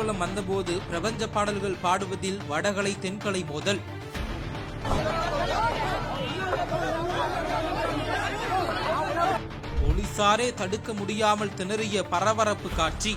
ஊர்வலம் வந்தபோது பிரபஞ்ச பாடல்கள் பாடுவதில் வடகலை தென்கலை மோதல். போலீசாரே தடுக்க முடியாமல் திணறிய பரபரப்பு காட்சி.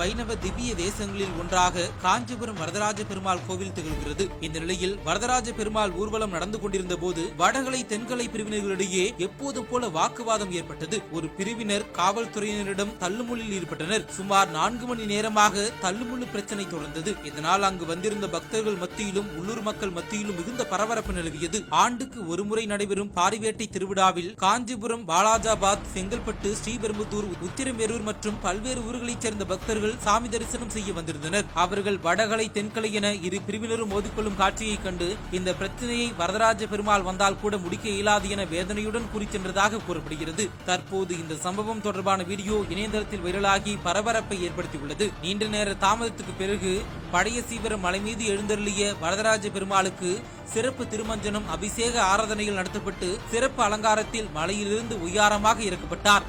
வைணவ திவ்ய தேசங்களில் ஒன்றாக காஞ்சிபுரம் வரதராஜ பெருமாள் கோவில் திகழ்கிறது. இந்த நிலையில் வரதராஜ பெருமாள் ஊர்வலம் நடந்து கொண்டிருந்த போது வடகலை தென்கலை பிரிவினர்களிடையே எப்போதும் போல வாக்குவாதம் ஏற்பட்டது. ஒரு பிரிவினர் காவல்துறையினரிடம் தள்ளுமுள்ளில் ஈடுபட்டனர். சுமார் 4 மணி நேரமாக தள்ளுமுள்ளு பிரச்சனை தொடர்ந்தது. இதனால் அங்கு வந்திருந்த பக்தர்கள் மத்தியிலும் உள்ளூர் மக்கள் மத்தியிலும் மிகுந்த பரபரப்பு நிலவியது. ஆண்டுக்கு ஒருமுறை நடைபெறும் பாரிவேட்டை திருவிழாவில் காஞ்சிபுரம், வாலாஜாபாத், செங்கல்பட்டு, ஸ்ரீபெரும்புதூர், உத்திரமேரூர் மற்றும் பல்வேறு ஊர்களைச் சேர்ந்த பக்தர்கள் சாமி தரிசனம் செய்ய வந்திருந்தனர். அவர்கள் வடகலை தென்கலை என இரு பிரிவினரும் மோதிக்கொள்ளும் காட்சியை கண்டு இந்த பிரச்சனையை வரதராஜ பெருமாள் வந்தால் கூட முடிக்க இயலாது என வேதனையுடன் கூறி சென்றதாக கூறப்படுகிறது. தற்போது இந்த சம்பவம் தொடர்பான வீடியோ இணையதளத்தில் வைரலாகி பரபரப்பை ஏற்படுத்தியுள்ளது. நீண்ட நேர தாமதத்துக்கு பிறகு பழைய சீவரம் மலை மீது எழுந்தருளிய வரதராஜ பெருமாளுக்கு சிறப்பு திருமஞ்சனம், அபிஷேக ஆராதனைகள் நடத்தப்பட்டு சிறப்பு அலங்காரத்தில் மலையிலிருந்து உய்யாரமாக இறக்கப்பட்டார்.